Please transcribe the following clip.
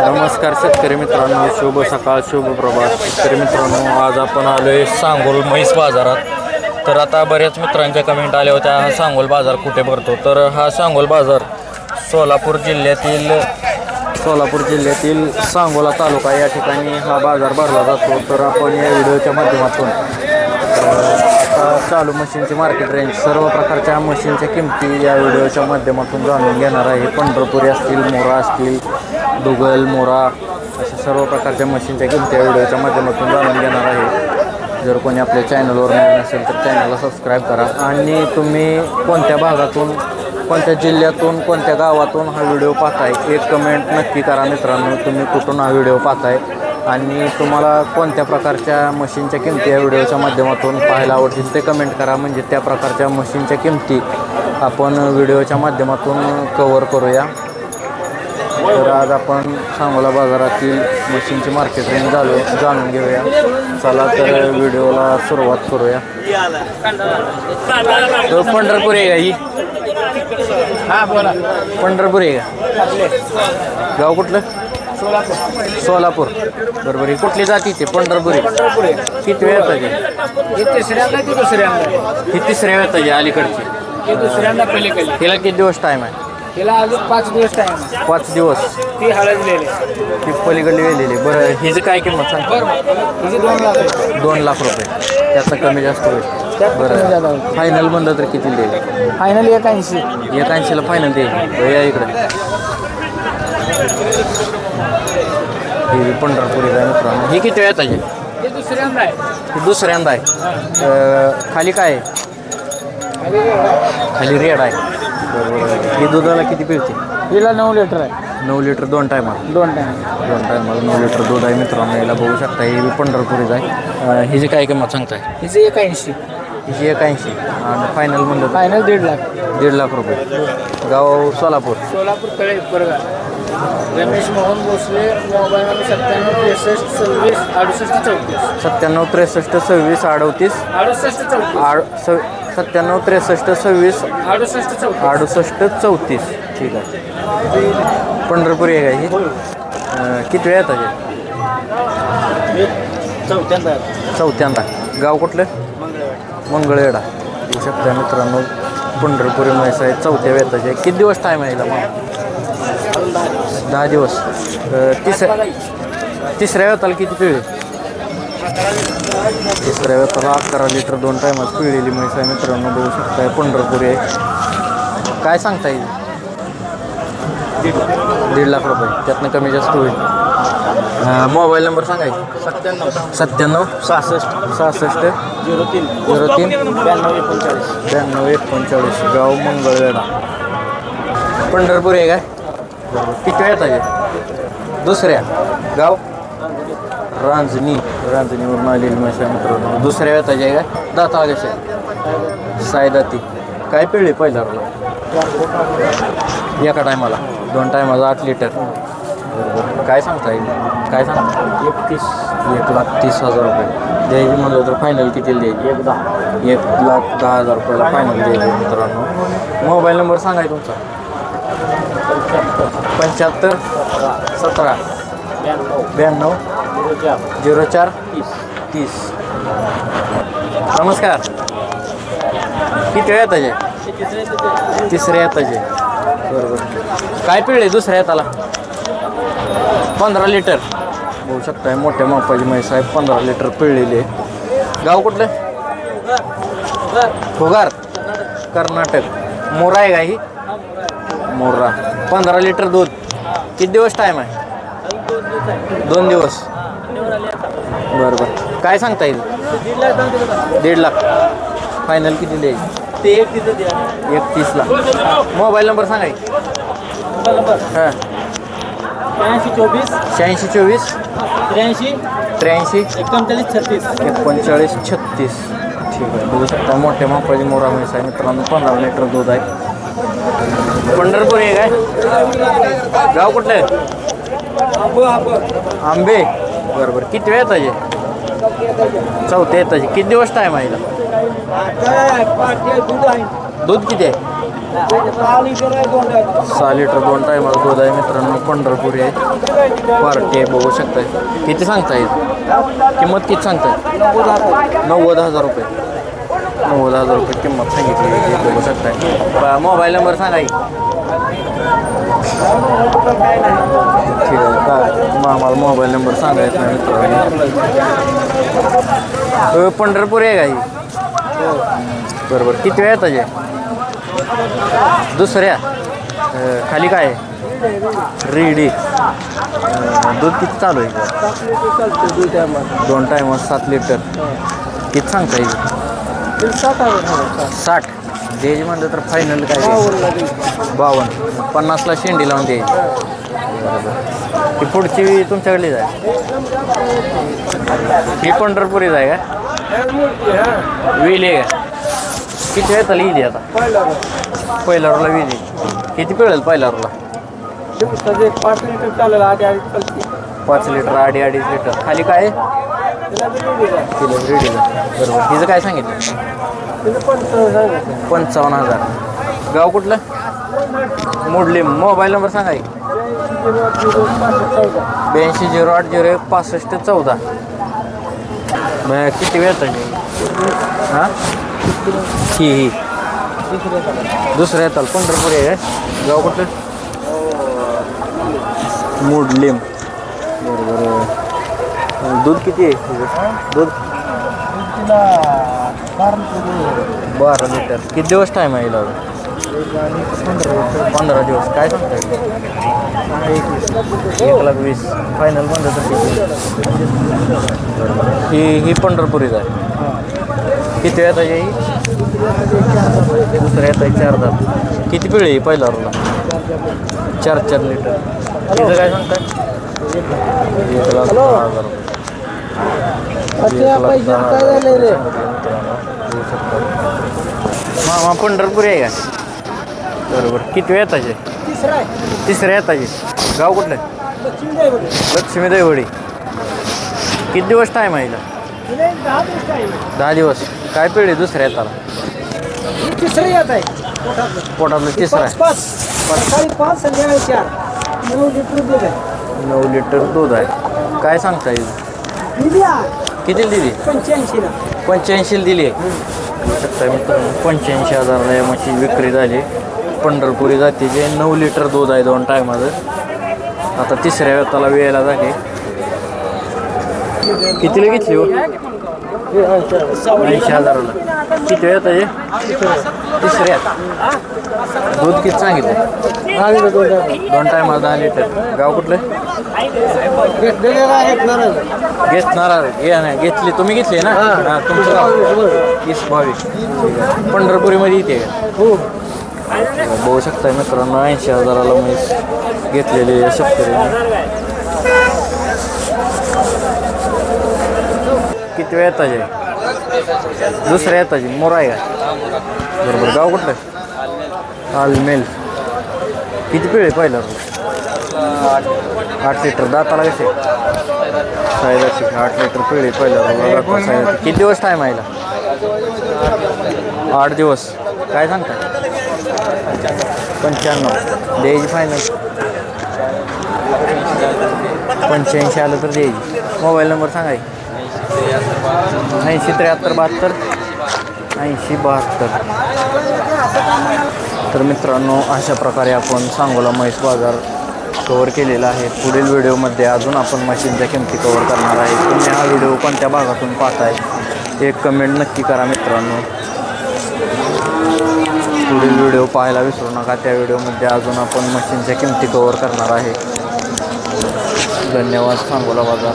नमस्कार शेतकरी मित्रांनो, शुभ सकाळ, शुभ प्रभात. शेतकरी मित्रांनो, आज आपण आलोय सांगोल म्हैस बाजारात. तर आता बऱ्याच मित्रांच्या कमेंट आल्या होत्या, हा सांगोल बाजार कुठे भरतो. तर हा सांगोल बाजार सोलापूर जिल्ह्यातील सांगोला तालुका या ठिकाणी हा बाजार भरला जातो. तर आपण या व्हिडिओच्या माध्यमातून चालू मशीनची मार्केट रेंज, सर्व प्रकारच्या मशीनच्या किमती या व्हिडिओच्या माध्यमातून जाणून घेणार आहे. पंढरपुरी असतील, मोरा असतील, दुगल, मोरा अशा सर्व प्रकारच्या मशीनच्या किमती या व्हिडिओच्या माध्यमातून जाणून घेणार आहे. जर कोणी आपल्या चॅनलवर नवीन असेल तर चॅनलला सबस्क्राईब करा. आणि तुम्ही कोणत्या भागातून, कोणत्या जिल्ह्यातून, कोणत्या गावातून हा व्हिडिओ पाहताय, एक कमेंट नक्की करा मित्रांनो. तुम्ही कुठून हा व्हिडिओ पाहताय आणि तुम्हाला कोणत्या प्रकारच्या मशीनच्या किमती या व्हिडिओच्या माध्यमातून पाहायला आवडतील ते कमेंट करा. म्हणजे त्या प्रकारच्या मशीनच्या किमती आपण व्हिडिओच्या माध्यमातून कव्हर करूया. तर आज आपण सांगोला बाजारातील मशीनची मार्केट रेंज जाणून घेऊया. चला तर व्हिडिओला सुरुवात करूया. तो पंढरपूर आहे का ही? हां बोला. पंढरपूर आहे का? गाव कुठलं? सोलापूर. बरोबर. ही कुठली जाती ते? पंढरपुरी. किती वेळ येतात? हे तिसऱ्यांदा की दुसऱ्यांदा? ही तिसऱ्या येतात अलीकडची. हे दुसऱ्यांदा पलीकडे. हिला किती दिवस टाईम आहे? तिला अजून 5 दिवस टाइम आहे. 5 दिवस. ती हळदलेली. ती पलीकडली वेलेली. बरं, हिचं काय किंमत सांग? तिची 2 लाख रुपये. 2 लाख रुपये. त्यातनं कमी जास्त होईल. बरं, फायनल म्हणलं तर किती देईल? फायनल 81. 81ला फायनल देईल. या इकडे. ही पंढरपुरी आहे मित्रांनो. ही किती वेळ येताची? हे दुसऱ्यांदा आहे. ही दुसऱ्यांदा आहे. खाली काय आहे? खाली रेड आहे. बरोबर. ही दुधाला किती पिळते? हिला 9 लिटर आहे. 9 लिटर 2 टायमाला. 2 टाइम. 2 टायमाला 9 लिटर दूध आहे मित्रांनो. याला बघू शकता. ही पंढरपुरीच आहे. हिची काय किंमत सांगताय? हिची 81. हिची 81. आणि फायनल म्हणलं फायनल 1.5 लाख. 1.5 लाख रुपये. गाव सोलापूर. सोलापूर तळे परगा. रमेश मोहन भोसले. Mobile number 97 63 26 68 34. 97 63 26 38 97 63 26 68 34. ठीक आहे. पंढरपुरी आहे का ही? किती वेळ येतात? चौथ्यांदा. गाव कुठलं? मंगळवेढा. येऊ शकता मित्रांनो. पंढरपुरी म्हैस आहे. 4थ्या वेताचे. किती दिवस टाईम आहे मग? 10 दिवस. तिसऱ्या वेताला किती पिळली? तिसऱ्या वेताला 11 लिटर 2 टायमात पिळलेली म्हैस आहे मित्रांनो. बघू शकताय. पंढरपुरी आहे. काय सांगता येईल? 1.5 लाख रुपये. त्यातनं कमी जास्त होईल. मोबाईल नंबर सांगायचं? 97 66 66 03 92 39. गाव मंगळवेढा. पंढरपुरी आहे काय? किती वेळ येतात? दुसऱ्या. गाव रांजणीवरून आलेली म्हैस आहे मित्रांनो. दुसऱ्या वेताची आहे काय? दाता कशा? सायदाती. काय पिळली पहिल्या एका टायमाला? 2 टायमाला 8 लिटर. बरोबर. काय सांगता येईल? काय सांगता? 1,30,000 रुपये द्यायची म्हणलं तर फायनल किती द्यायची? 1,10,000 रुपयाला फायनल द्यायची मित्रांनो. मोबाईल नंबर सांगाय तुमचा? 75 17 92 04 30. नमस्कार. किती वेळ येताचे? तिसऱ्या येताचे. बरोबर. काय पिळे दुसऱ्या येताला? 15 लिटर. बघू शकताय. मोठ्या मापाची म्हैस आहे. 15 लिटर पिळलेली आहे. गाव कुठलं? फुगार. कर्नाटक. मोरा आहे का ही? मोरा. 15 लिटर दूध. किती दिवस टाईम आहे? 2 दिवस. बरोबर. काय सांगता येईल? 1.5 लाख. फायनल किती द्यायची? ते 31 लाख. मोबाईल नंबर सांगाय? हां. 84 86 24 83 39 39 36. ठीक आहे. बघू शकता. मोठ्या मापाची मोरा म्हैस आहे मित्रांनो. 15 लिटर दूध आहे. पंढरपूर आहे काय? गाव कुठलं आहे? आंबे. बरोबर. किती वेळ येताचे? 4थ्या येताचे. किती दिवस टाईम आहे? दूध किती आहे? 6 लिटर 2 टायमाला दूध आहे मित्रांनो. पंढरपुरी आहे, पार्टी आहे, बघू शकताय. किती सांगताय किंमत? किती सांगताय? 90,000 रुपये. 90,000 रुपये किंमत सांगितली आहे, बघू शकताय. मोबाईल नंबर सांगा. ठीक आहे का आम्हाला मोबाईल नंबर सांगायचा नाही मित्रांनो. पंढरपूर आहे का ही? बरोबर. किती वेळ येताचे? दुसऱ्या खाली काय आहे? रेडी. दूध किती चालू आहे? 2 टायमात 7 लिटर. किती सांगता येईल? 60 द्यायची म्हणलं तर फायनल काय? 52. 50ला शेंडी लावून द्यायची. बरोबर. ती पुढची तुमच्याकडलीच आहे? ही पंढरपुरीच आहे का? वेली आहे का? किती वेळ चालली इली आता? पहिला रोला वेली. किती पिळेल पहिला रोला? 5 लिटर चालेल. 5 लिटर 2.5 लिटर. खाली काय आहे? किलो रेडीला. बरोबर. तिचं काय सांगितलं? 55,000. गाव कुठलं? मोडली. मोबाईल नंबर सांगा. 8208016514. किती वेळ चालली? हां ही दुसऱ्या येताल. पंढरपूर आहे. गाव कुठलं? मोडलीम. बरोबर. दूध किती आहे? दूध 12 लिटर. किती दिवस टाईम आहे हिला? 15 दिवस. काय सांगताय? 1,20,000 फायनल म्हणलं तर किती? ही पंढरपुरीच आहे. किती येत आहे ही? दुसऱ्या येत आहे 4 दात. किती पिळे आहे पहिला रोला? 4 लिटर. तिचं काय सांगताय? 1,10,000 रुपये. मामा पंढरपुरी आहे का? बरोबर. किती वेळ येताचे? तिसऱ्या येताचे. गाव कुठलं? लक्ष्मी देवडी. किती दिवस टाईम आहे हिला? 10 दिवस. काय पिढी दुसऱ्या येताला? तिसरं येत आहे. पोटातलं तिसरं आहे. 5 संध्याकाळी 4. 9 लिटर दूध आहे. 9 लिटर दूध आहे. काय सांगता येईल? किती दिली? 85ला. 85 दिली आहे. शकता मित्रांनो 85,000 या म्हशी विक्री झाली. पंढरपुरी जातीचे 9 लिटर दूध आहे 2 टायमाचं. आता तिसऱ्या वेताला वेळेला झाली. कितीला घेतली हो? 80,000ला. किती वेळ आहे? तिसऱ्या. दूध किती सांगितलं? 2 टायमाला 10 लिटर. गाव कुठलं? घेतणार नाही. घेतली तुम्ही घेतली ना? हां तुमचं गाव 22. पंढरपुरीमध्ये येते का? हो. बघू शकताय मित्रांनो 80,000ला म्हैस घेतलेली आहे शेतकऱ्यांनी. किती वेळ येताचे? दुसऱ्या येताची. मोरा आहे का? बरोबर. गाव कुठलं? आलमेल. किती पिळे पहिला? 8 लिटर. दाताला कसे? 8 लिटर पिळे पहिला. किती दिवस टाईम आहे? 8 दिवस. काय सांगता? 95 द्यायची फायनल. 85 आलं तर द्यायची. मोबाईल नंबर सांगाय. 807372 8072. तर मित्रांनो अशा प्रकारे आपण सांगोला म्हैस बाजार कव्हर केलेला आहे. पुढील व्हिडिओमध्ये अजून आपण म्हशींच्या किमती कव्हर करणार आहे. तुम्ही हा व्हिडिओ कोणत्या भागातून पाहताय एक कमेंट नक्की करा मित्रांनो. पुढील व्हिडिओ पाहायला विसरू नका. त्या व्हिडिओमध्ये अजून आपण म्हशींच्या किमती कव्हर करणार आहे. धन्यवाद. सांगोला बाजार.